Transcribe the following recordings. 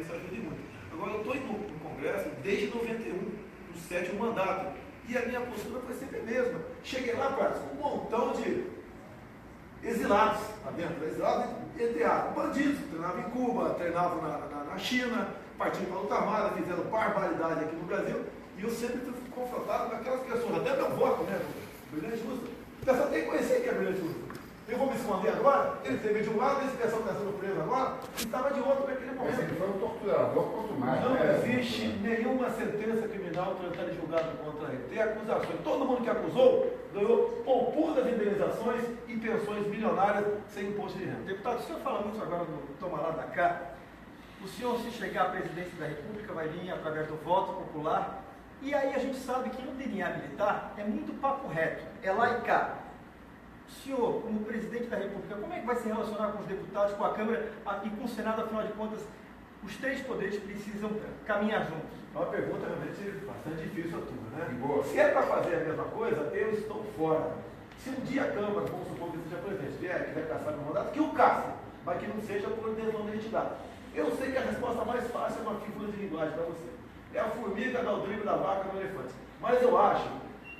isso ajude muito. Agora, eu estou indo no Congresso desde 91, no 7º mandato, e a minha postura foi sempre a mesma. Cheguei lá, parece, com um montão de exilados lá dentro, exilados entre bandidos, treinavam em Cuba, treinavam na China, partiram para a luta armada, fizeram barbaridade aqui no Brasil, e eu sempre fui confrontado com aquelas pessoas, até meu voto, né, Brilhante Ustra. O pessoal tem que conhecer quem é Brilhante Ustra. Eu vou me esconder agora, ele teve de um lado, esse pessoal está sendo preso agora, e estava de outro naquele momento. Mas ele foi um torturador quanto mais. Não existe nenhuma sentença criminal tratada e julgada contra ele. Tem acusações. Todo mundo que acusou ganhou poupudas indenizações e pensões milionárias sem imposto de renda. Deputado, o senhor fala muito agora do toma lá da cá. O senhor, se chegar à presidência da República, vai vir através do voto popular. E aí a gente sabe que no DNA militar é muito papo reto, é lá e cá. O senhor, como presidente da República, como é que vai se relacionar com os deputados, com a Câmara e com o Senado? Afinal de contas, os três poderes precisam caminhar juntos. É uma pergunta realmente bastante difícil a tua, né? Boa. Se é para fazer a mesma coisa, eu estou fora. Se um dia a Câmara, vamos supor que seja presidente, que vai caçar meu mandato, que o caça, mas que não seja por desonestidade. Eu sei que a resposta mais fácil é uma figura de linguagem para você. É a formiga dar o drible da vaca no elefante. Mas eu acho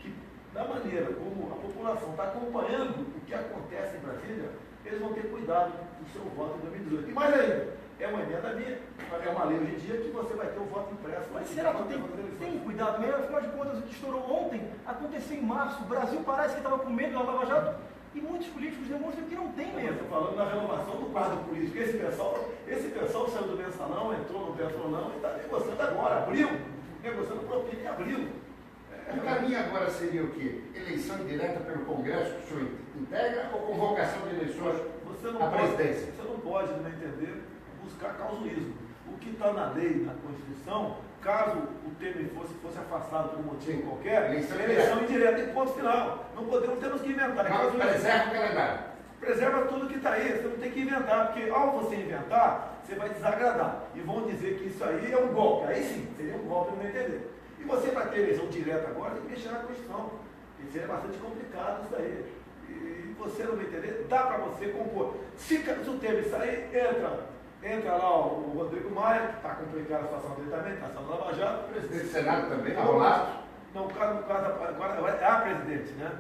que, da maneira como a população está acompanhando o que acontece em Brasília, eles vão ter cuidado do seu voto em 2018. E mais ainda, é uma emenda minha, é uma lei hoje em dia que você vai ter o voto impresso. Mas será que tem cuidado mesmo? Afinal de contas, o que estourou ontem aconteceu em março. O Brasil parece que estava com medo da Lava Jato e muitos políticos demonstram que não tem mesmo. Estou falando da renovação do quadro político. Esse pessoal saiu do mensalão, entrou no mensalão e está negociando agora, abril, negociando propina em abril. O caminho agora seria o quê? Eleição indireta pelo Congresso que o senhor integra ou convocação de eleições à presidência? Você não pode, no meu entender, buscar causuísmo. O que está na lei, na Constituição, caso o Temer fosse afastado por um motivo qualquer, eleição indireta e ponto final. Não temos que inventar. Mas preserva o calendário. Preserva tudo que está aí, você não tem que inventar, porque ao você inventar, você vai desagradar. E vão dizer que isso aí é um golpe. Aí sim, seria um golpe, no meu entender. E você vai ter eleição direta agora, tem que mexer na Constituição. Isso é bastante complicado isso aí. E você não vai entender, dá para você compor. Se o Temer sair, entra lá o Rodrigo Maia, que está complicando a situação dele também, está sendo Lava Jato, O presidente do Senado também, arrolado. Não, no caso agora é a presidente, né?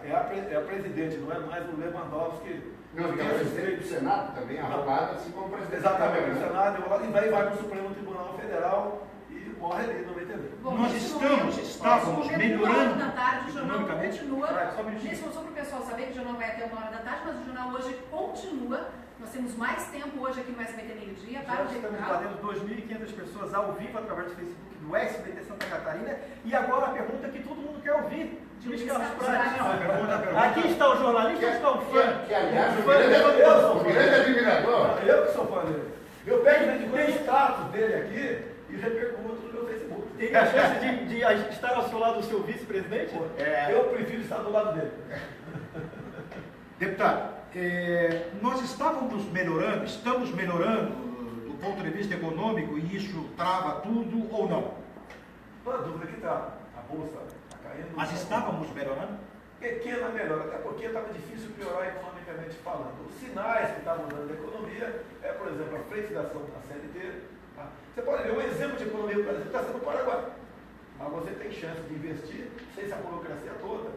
É a presidente, não é mais o Lewandowski. Não, porque o presidente do Senado também arrolado, assim como o presidente Exatamente, do o Senado enrolado, e vai para o Supremo Tribunal Federal e morre ali, não vai entender. Bom, Nós estávamos melhorando da tarde, o jornal economicamente. continua. Só um minutinho. Só para o pessoal saber que o jornal vai até 1h da tarde, mas o jornal hoje continua. Nós temos mais tempo hoje aqui no SBT Meio Dia para Já o estamos jornal. batendo 2.500 pessoas ao vivo através do Facebook do SBT Santa Catarina. E agora a pergunta que todo mundo quer ouvir. De Luiz Luiz Carlos Carlos Prates. Prates. Aqui está o jornalista, aqui está o fã. Que, aliás, O fã eu o grande admirador. Eu que sou fã dele. Eu pego de quando status dele aqui e repercuto no meu Facebook. Tem a chance de estar ao seu lado o seu vice-presidente? Eu prefiro estar do lado dele. Deputado, nós estamos melhorando do ponto de vista econômico e isso trava tudo ou não? Não há dúvida que está. A bolsa está caindo. Mas estávamos melhorando? Pequena melhora, até porque estava difícil piorar economicamente falando. Os sinais que estavam dando da economia por exemplo, a flexibilização da CLT. Tá? Você pode ver um exemplo de economia do Brasil está sendo o Paraguai. Mas você tem chance de investir sem essa burocracia toda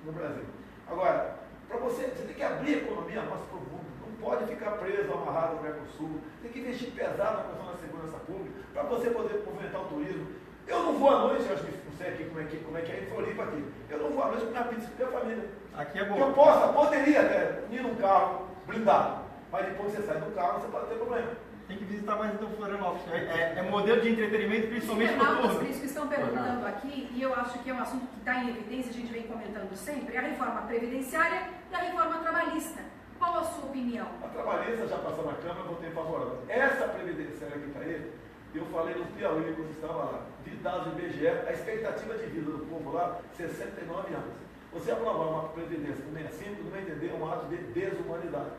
no Brasil. Agora, para você tem que abrir a economia mais profundo. Não pode ficar preso, amarrado no Mercosul. Tem que investir pesado na questão da segurança pública para você poder movimentar o turismo. Eu não vou à noite, eu acho que não sei aqui como é que é em Floripa aqui. Eu não vou à noite com minha pizza com minha família. Aqui é bom. Eu poderia até ir num carro blindado, mas depois que você sai do carro, você pode ter problema. Tem que visitar mais então Florianópolis. É modelo de entretenimento, principalmente Internautas, noturno. por isso que estão perguntando aqui, e eu acho que é um assunto que está em evidência, a gente vem comentando sempre, a reforma previdenciária e a reforma trabalhista. Qual a sua opinião? A trabalhista já passou na Câmara, votei favorável. Essa previdenciária que está aí, eu falei nos Piauí, quando estava lá, de dados do IBGE, a expectativa de vida do povo lá, 69 anos. Você aprovar uma previdência com 65, no meu entender, é um ato de desumanidade.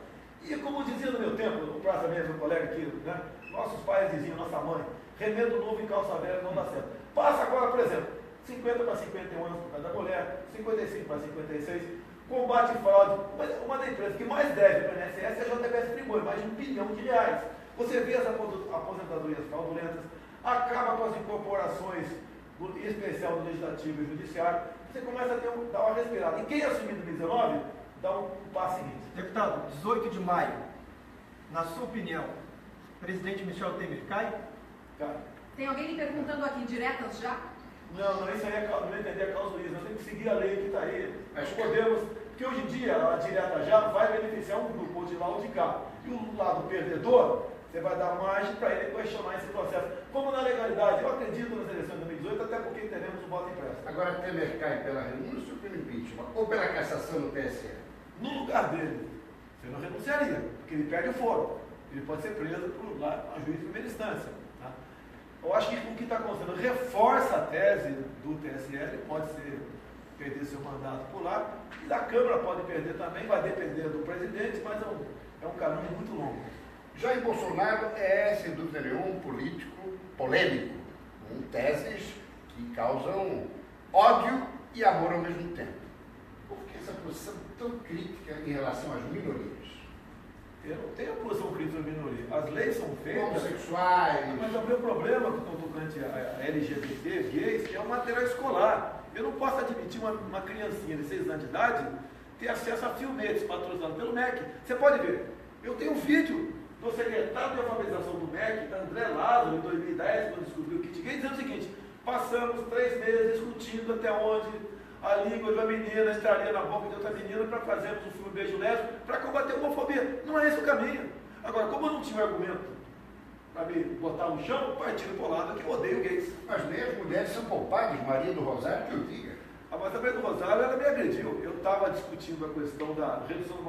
E como dizia no meu tempo, no praça mesmo, meu colega aqui, né? Nossos pais diziam, nossa mãe, remédio novo em calça velha não dá certo. Passa agora, por exemplo, 50 para 51 anos por causa da mulher, 55 para 56, combate fraude. Uma das empresas que mais deve para a INSS é a JBS Primor, mais de R$1 bilhão. Você vê as aposentadorias fraudulentas, acaba com as incorporações, em especial do Legislativo e Judiciário, você começa a dar uma respirada. E quem assumir em 2019, dá um passo seguinte. Deputado, 18 de maio, na sua opinião, o presidente Michel Temer cai? Cara, Tem alguém me perguntando aqui, diretas já? não, isso aí não entender a causa Luiz, nós temos que seguir a lei que está aí. Nós podemos, porque hoje em dia a direta já vai beneficiar um grupo ou de lá ou de cá. E o lado perdedor, você vai dar margem para ele questionar esse processo. Como na legalidade, eu acredito nas eleições de 2018, até porque teremos um voto impresso. Agora, Temer cai pela renúncia ou pelo impeachment? Ou pela cassação no TSE? No lugar dele, você não renunciaria, porque ele perde o foro. Ele pode ser preso por lá, a juiz de primeira instância. Tá? Eu acho que o que está acontecendo reforça a tese do TSE, ele pode perder seu mandato por lá, e da Câmara pode perder também, vai depender do presidente, mas é um caminho muito longo. Jair Bolsonaro é, sem dúvida nenhuma, um político polêmico, com teses que causam ódio e amor ao mesmo tempo. Por que essa posição tão crítica em relação às minorias? Eu não tenho a posição crítica da minoria. As leis são feitas. Homossexuais. Mas o meu problema com o tocante a LGBT, gays, é o material escolar. Eu não posso admitir uma criancinha de 6 anos de idade ter acesso a filmetes patrocinados pelo MEC. Você pode ver. Eu tenho um vídeo do secretário de alfabetização do MEC, André Lázaro, em 2010, quando descobriu o kit gay, dizendo o seguinte: passamos 3 meses discutindo até onde a língua de uma menina estaria na boca de outra menina para fazermos um filme beijo lésbico para combater a homofobia. Não é esse o caminho. Agora, como eu não tinha um argumento para me botar no chão, partindo para o lado que eu odeio gays. Mas nem as mulheres são culpadas, Maria do Rosário, que eu diga. A Maria do Rosário, ela me agrediu. Eu estava discutindo a questão da redução da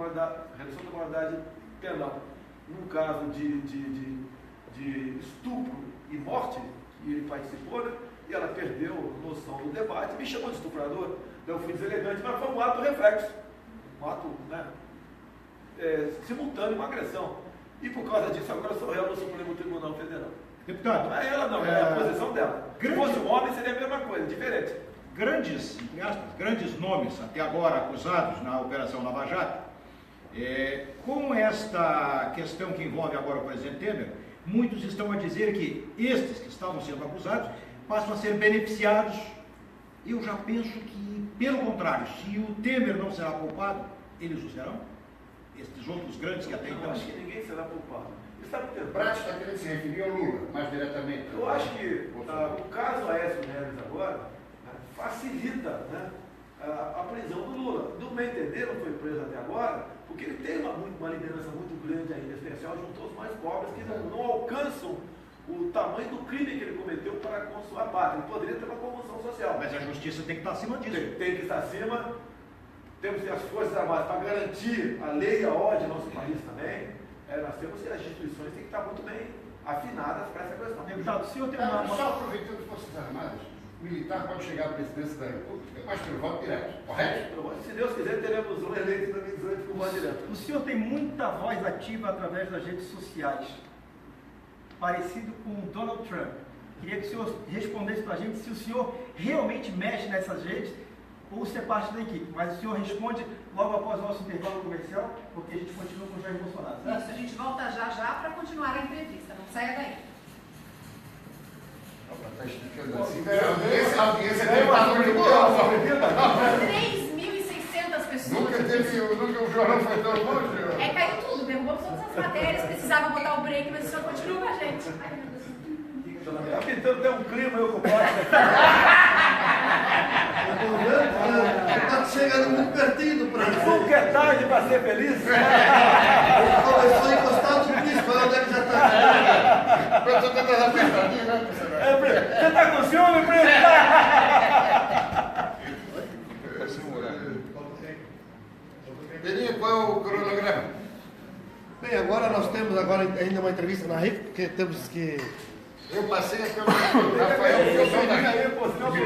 moralidade penal. Num caso de estupro e morte, que ele participou, né? E ela perdeu a noção do debate, me chamou de estuprador. Eu fui deselegante, mas foi um ato reflexo. Um ato, né, simultâneo, uma agressão. E por causa disso, agora eu sou réu no Supremo Tribunal Federal. Deputado, Não é ela não, é a posição dela. Se fosse um homem, seria a mesma coisa, diferente. grandes, entre aspas, grandes nomes até agora acusados na Operação Lava Jato, com esta questão que envolve agora o presidente Temer, muitos estão a dizer que estes que estavam sendo acusados passam a ser beneficiados. Eu já penso que, pelo contrário, se o Temer não será culpado, eles o serão? Estes outros grandes que até então... Eu acho que ninguém será culpado. O Brat está querendo se referir ao Lula, mais diretamente. Eu acho que o caso Aécio Neves agora facilita, né, a prisão do Lula. Do meu entender, não foi preso até agora, porque ele tem uma liderança muito grande ainda, especial junto aos mais pobres, que não alcançam o tamanho do crime que ele cometeu para com sua pátria. Ele poderia ter uma comoção social. Mas a justiça tem que estar acima disso. Tem que estar acima. Temos que ter as Forças Armadas para garantir a lei e a ordem no nosso país também. Nós temos que as instituições têm que estar muito bem afinadas para essa questão. Deputado, o senhor tem Só aproveitando as Forças Armadas, o militar pode chegar à presidência da República, mas pelo voto direto, correto? Se Deus quiser, teremos um eleito em 2018 com voto direto. O senhor tem muita voz ativa através das redes sociais, parecido com o Donald Trump. Queria que o senhor respondesse para a gente se o senhor realmente mexe nessas redes ou se é parte da equipe. Mas o senhor responde logo após o nosso intervalo comercial, porque a gente continua com o Jair Bolsonaro. Certo? Isso, a gente volta já para continuar a entrevista. Não saia daí. Está esticando assim. A audiência tem valor de 3.600 pessoas. Nunca o jornal foi tão longe. Caiu tudo, derrubou todas as matérias, precisava botar o break, mas o senhor continua com a gente. Ai, meu Deus. Está pintando até um clima, eu concordo. Está chegando muito pertinho do prazo. Nunca é tarde para ser feliz. Ele começou encostado no piso, mas onde é que já está? Eu estou tentando apertadinho, né? Você está com ciúme, preto? Peninha, qual é o cronograma? Bem, agora nós temos ainda uma entrevista na RIC, porque temos que... Eu passei pelo Rafael, que eu sou daqui. Me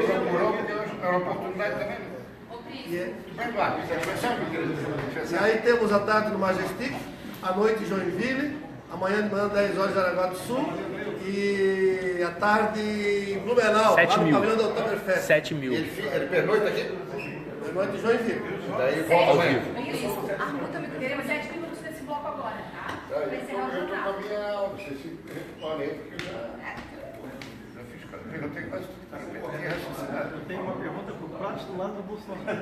procurou, porque é uma oportunidade também. Vai lá, E aí temos a tarde no Majestic, à noite em Joinville, amanhã de manhã 10 horas em Jaraguá do Sul e à tarde em Blumenau, lá no pavilhão do Oktoberfest. 7 mil. Ele pernoita aqui? Noite em Joinville. Daí volta amanhã. Isso. Ah, muito amigo dele, mas 7 minutos nesse bloco agora, tá? Vai encerrar o Eu estou com a jornal. minha aula, vocês se retornem, porque eu já fiz quase, perguntei quase tudo que eu tinha raciocinado. Eu tenho uma pergunta para o Prates do lado do Bolsonaro.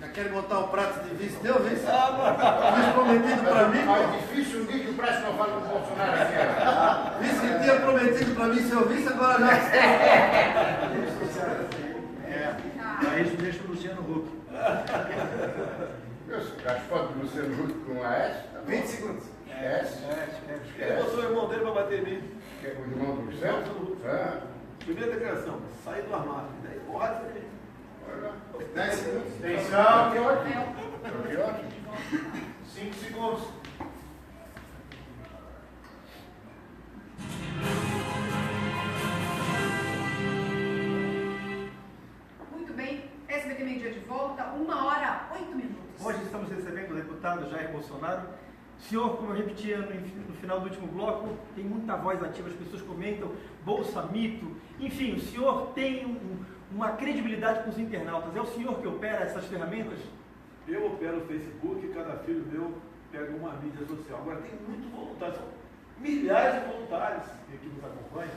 Já querem botar o prato de vice? Deu vice? Vice prometido para mim? Ah, é difícil um dia que o Prates não fala com o Bolsonaro aqui. Vice que tinha prometido para mim ser o vice, agora já. Para isso, deixa o Luciano Huck. As fotos do Luciano Huck com a S? 20 segundos. S? Ele botou o irmão dele para bater em mim. Que é o irmão do Luciano? Primeira declaração, sair do armário. Daí porrada você tem. 10 segundos. Atenção. Que ótimo. 5 segundos. Muito bem, SBT Meio Dia de volta, 1h08. Hoje estamos recebendo o deputado Jair Bolsonaro. Senhor, como eu repetia no final do último bloco, tem muita voz ativa, as pessoas comentam, Bolsa Mito, enfim, o senhor tem uma credibilidade com os internautas. É o senhor que opera essas ferramentas? Eu opero o Facebook, cada filho meu pega uma mídia social. Agora tem muito voluntário, são milhares de voluntários que nos acompanham.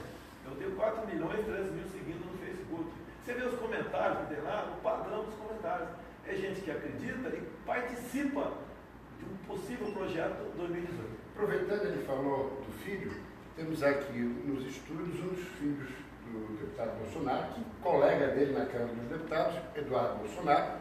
Eu tenho 4 milhões e 3 mil seguindo no Facebook. Você vê os comentários que tem lá, o padrão dos comentários. É gente que acredita e participa de um possível projeto 2018. Aproveitando, ele falou do filho, temos aqui nos estúdios um dos filhos do deputado Bolsonaro, que colega dele na Câmara dos Deputados, Eduardo Bolsonaro,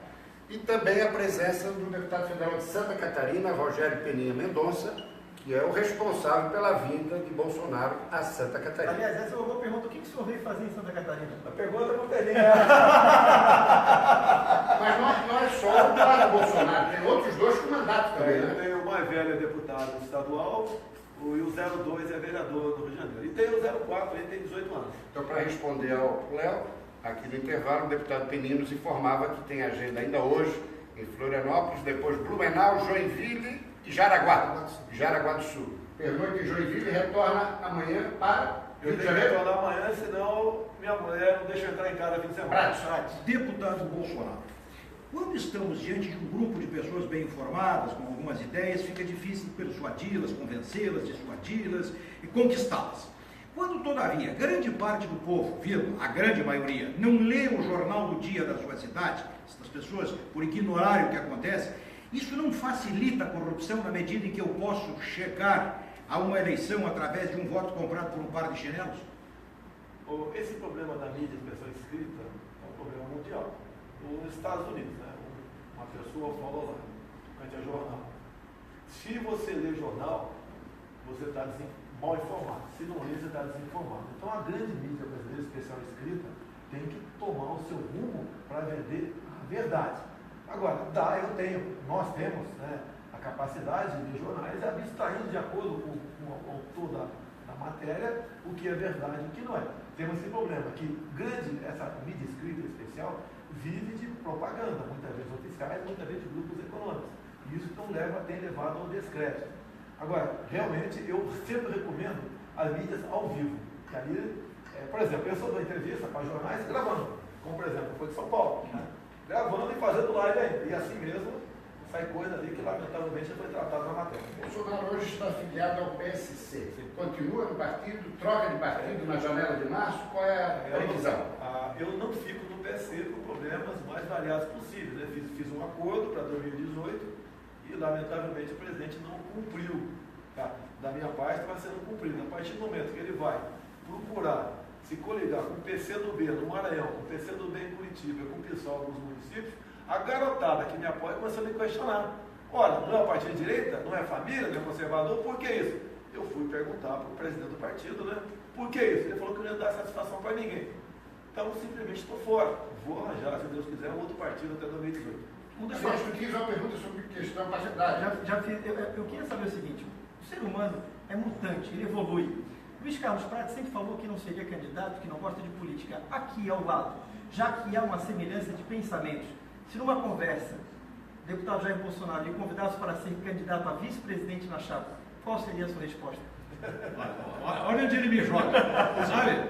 e também a presença do deputado federal de Santa Catarina, Rogério Peninha Mendonça, que é o responsável pela vinda de Bolsonaro a Santa Catarina. Aliás, essa é uma boa pergunta. O que o senhor veio fazer em Santa Catarina? A pergunta é para o Peninha. Mas não é só o lado Bolsonaro, tem outros dois com mandato também, Eu né? tenho o mais velho é deputado estadual e o 02 é vereador do Rio de Janeiro. E tem o 04, ele tem 18 anos. Então, para responder ao Léo, aqui no intervalo, o deputado Peninha nos informava que tem agenda ainda hoje em Florianópolis, depois Blumenau, Joinville e Jaraguá do Sul. Pernoite em Joinville e retorna amanhã para Eu Rio de tenho que Janeiro. retornar amanhã, senão minha mulher não deixa eu entrar em casa fim de semana. Deputado Bolsonaro, quando estamos diante de um grupo de pessoas bem informadas, com algumas ideias, fica difícil persuadi-las, convencê-las, dissuadi-las e conquistá-las. Quando, todavia, grande parte do povo, a grande maioria, não lê o jornal do dia da sua cidade, essas pessoas, por ignorarem o que acontece, isso não facilita a corrupção na medida em que eu posso chegar a uma eleição através de um voto comprado por um par de chinelos? Esse problema da mídia de pessoa escrita é um problema mundial. Nos Estados Unidos, né? Uma pessoa falou lá, frente a jornal. Se você lê jornal, você está mal informado. Se não lê, você está desinformado. Então a grande mídia brasileira, especial escrita, tem que tomar o seu rumo para vender a verdade. Agora, nós temos, né, a capacidade de ler jornais abstraindo de acordo com o autor da matéria o que é verdade e o que não é. Temos esse problema, que essa mídia escrita especial vive de propaganda, muitas vezes oficiais, muitas vezes de grupos econômicos. E isso então tem levado ao descrédito. Agora, realmente, eu sempre recomendo as mídias ao vivo. Que ali, por exemplo, eu sou de uma entrevista para jornais gravando, como por exemplo, foi de São Paulo, né? Gravando e fazendo live aí. E assim mesmo, sai coisa ali que lamentavelmente foi tratada na matéria. Bolsonaro hoje está afiliado ao PSC. Continua no partido, troca de partido na janela de março, qual é a previsão? Eu não fico no PSC por problemas mais variados possíveis. Né? Fiz um acordo para 2018 e lamentavelmente o presidente não cumpriu. Tá? Da minha parte está sendo cumprido. A partir do momento que ele vai procurar se coligar com o PCdoB no Maranhão, com o PCdoB em Curitiba, com o PSOL em alguns municípios, a garotada que me apoia começou a me questionar. Olha, não é partido de direita, não é família, não é conservador, por que isso? Eu fui perguntar para o presidente do partido, né? Por que isso? Ele falou que não ia dar satisfação para ninguém. Então, simplesmente estou fora. Vou arranjar, se Deus quiser, um outro partido até 2018. Aliás, eu fiz uma pergunta sobre questão partidária. Eu queria saber o seguinte: o ser humano é mutante, ele evolui. Luiz Carlos Prates sempre falou que não seria candidato, que não gosta de política. Aqui ao lado, já que há uma semelhança de pensamentos, se numa conversa o deputado Jair Bolsonaro lhe convidasse para ser candidato a vice-presidente na chapa, qual seria a sua resposta? Olha onde ele me joga, sabe?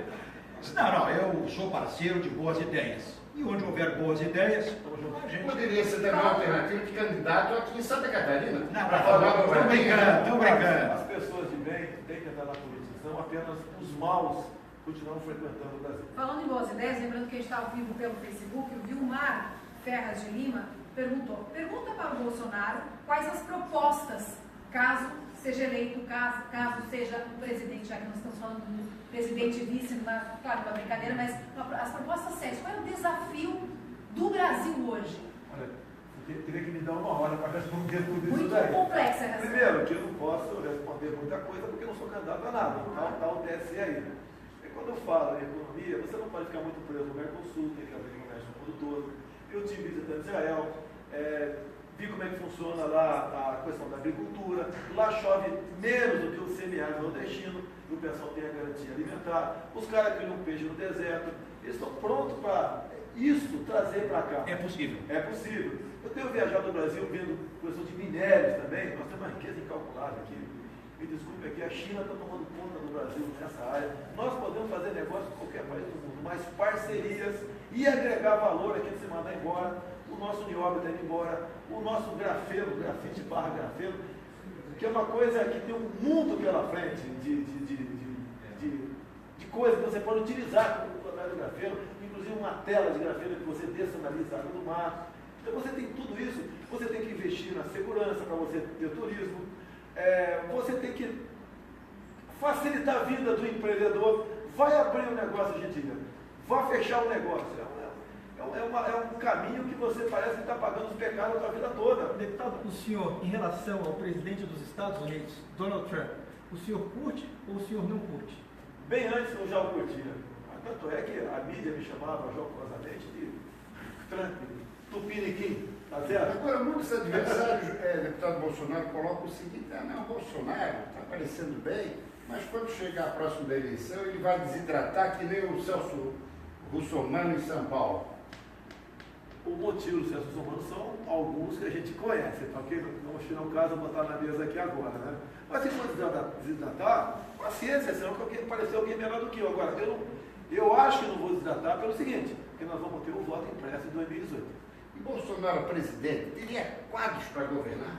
Não, eu sou parceiro de boas ideias. E onde houver boas ideias, a gente... Poderia ser também uma alternativa de candidato aqui em Santa Catarina. Não, para falar do estão brincando. As pessoas de bem têm que entrar na política, senão apenas os maus continuam frequentando o Brasil. Falando em boas ideias, lembrando que a gente está ao vivo pelo Facebook, o Vilmar Ferraz de Lima pergunta para o Bolsonaro quais as propostas, caso seja eleito, caso seja o presidente, já que nós estamos falando do presidente e vice, claro, uma brincadeira, mas as propostas sérias. Qual é o desafio do Brasil hoje? Olha, eu teria que me dar uma hora para responder tudo isso Muito daí. complexa essa Primeiro, que eu não posso responder muita coisa porque eu não sou candidato a nada. Está o TSE aí. E quando eu falo em economia, você não pode ficar muito preso no Mercosul, tem que abrir comércio no mundo todo. Eu tive visitando Israel, vi como é que funciona lá a questão da agricultura. Lá chove menos do que o semiárido nordestino, e o pessoal tem a garantia alimentar. Os caras criam peixe no deserto. Eles estão prontos para isso trazer para cá. É possível. É possível. Eu tenho viajado no Brasil vendo questão de minérios também. Nós temos uma riqueza incalculável aqui. Me desculpe aqui, a China está tomando conta do Brasil nessa área. Nós podemos fazer negócio com qualquer país do mundo, mas parcerias e agregar valor aqui de se mandar embora. O nosso nióbio está indo embora, o nosso grafeno, grafite barra grafeno, que é uma coisa que tem um mundo pela frente de coisas que você pode utilizar através do grafeno, inclusive uma tela de grafeno que você descentraliza a água do mar. Então você tem tudo isso, você tem que investir na segurança para você ter turismo, você tem que facilitar a vida do empreendedor, vai abrir um negócio hoje em dia, vai fechar um negócio. É um caminho que você parece que está pagando os pecados da vida toda. Deputado, o senhor, em relação ao presidente dos Estados Unidos, Donald Trump, o senhor curte ou o senhor não curte? Bem antes eu já o curtia. Tanto é que a mídia me chamava jocosamente de Trump, Tupiniquim, tá certo? Agora, muitos adversários, deputado Bolsonaro, colocam o seguinte: o Bolsonaro está parecendo bem, mas quando chegar a próxima eleição, ele vai desidratar que nem o Celso Russomano em São Paulo. O motivo do Celso Russomano são alguns que a gente conhece, porque não tirar o caso botar na mesa aqui agora, né? Mas se for desidratar, paciência, senão que apareceu alguém melhor do que eu. Agora, eu acho que não vou desidratar pelo seguinte, porque nós vamos ter o voto impresso em 2018. E Bolsonaro, presidente, teria quadros para governar?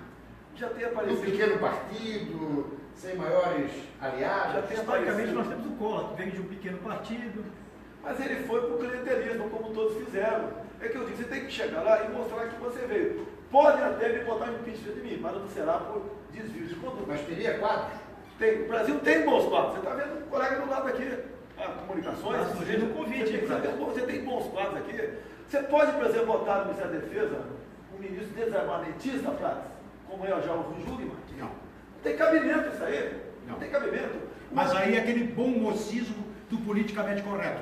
Já tem Um aparecido. pequeno partido, sem maiores aliados. Já tem Historicamente, aparecido. nós temos o Collor, que vem de um pequeno partido. Mas ele foi para o clientelismo, como todos fizeram. É que eu disse, você tem que chegar lá e mostrar que você veio. Pode até me botar um impeachment de mim, mas não será por desvio de conduta. Mas teria quadros? O Brasil tem bons quadros. Você está vendo o colega do lado aqui. Comunicações. Está surgindo um convite, você tem bons quadros aqui. Você pode, por exemplo, botar no Ministério da Defesa um ministro desarmamentista, Prats, como é o Jair Júlio. Não. Não tem cabimento isso aí. Não tem cabimento. Mas aí é aquele bom mocismo do politicamente correto.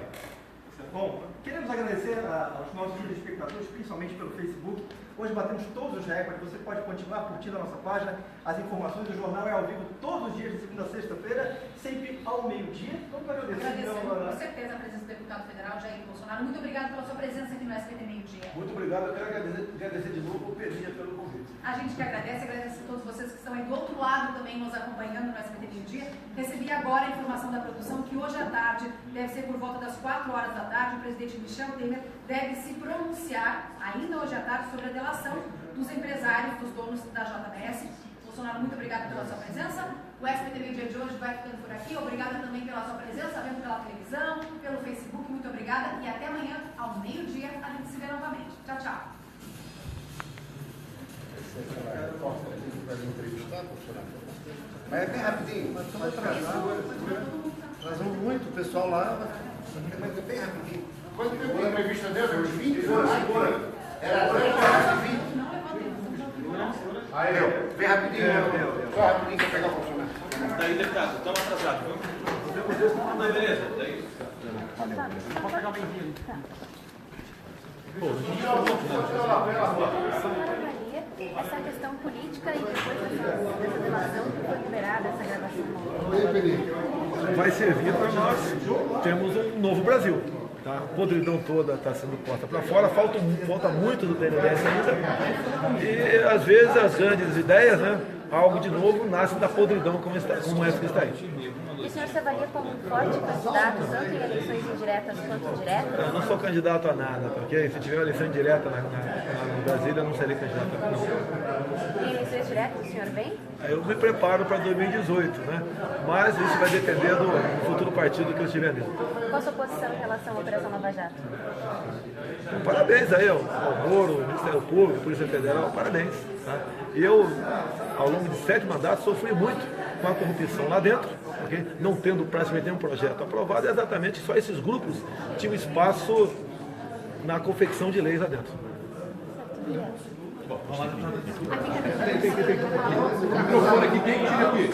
Bom, queremos agradecer aos nossos telespectadores, principalmente pelo Facebook. Hoje batemos todos os recordes, você pode continuar curtindo a nossa página. As informações do jornal é ao vivo todos os dias, de segunda a sexta-feira, sempre ao meio-dia. Vamos agradecer. Agradecemos com certeza a presença do deputado federal Jair Bolsonaro. Muito obrigado pela sua presença aqui no SBT Meio-Dia. Muito obrigado. Eu quero agradecer de novo o Peninha pelo convite. A gente que agradece a todos vocês que estão aí do outro lado também nos acompanhando no SBT Meio-Dia. Recebi agora a informação da produção que hoje à tarde, deve ser por volta das 4 horas da tarde, o presidente Michel Temer deve se pronunciar, ainda hoje à tarde, sobre a delação dos empresários, dos donos da JBS. Bolsonaro, muito obrigada pela sua presença. O SBT Meio-Dia de hoje vai ficando por aqui. Obrigada também pela sua presença, vendo pela televisão, pelo Facebook. Muito obrigada e até amanhã, ao meio-dia, a gente se vê novamente. Tchau, tchau. Mas é bem rapidinho. Atrasamos muito o pessoal lá. Mas é bem rapidinho. Quanto tempo a entrevista deu? Uns 20 anos? Era 3 horas e 20. Não levou tempo. Aí, bem rapidinho. Só rapidinho para pegar o Bolsonaro. Daí, deputado, estamos atrasados, viu? Não, beleza. Daí. Essa questão política e depois dessa delação que foi liberada, essa gravação. Vai servir para nós termos um novo Brasil. Tá? A podridão toda está sendo posta para fora, falta muito do BNDES ainda. E às vezes as grandes ideias, né, algo de novo nasce da podridão como essa que está aí. E o senhor se avalia como um forte candidato, tanto em eleições indiretas quanto diretas? Eu não sou candidato a nada, porque se tiver uma eleição indireta na Brasília, eu não serei candidato a nada. Em eleições diretas, o senhor vem? Eu me preparo para 2018, né? Mas isso vai depender do futuro partido que eu estiver dentro. Qual a sua posição em relação à Operação Lava Jato? Parabéns aí ao Moro, ao Ministério Público, à Polícia Federal, parabéns. Tá? Eu, ao longo de 7 mandatos, sofri muito com a corrupção lá dentro, okay? Não tendo praticamente nenhum projeto aprovado, e exatamente só esses grupos tinham espaço na confecção de leis lá dentro. O microfone aqui, quem tira aqui?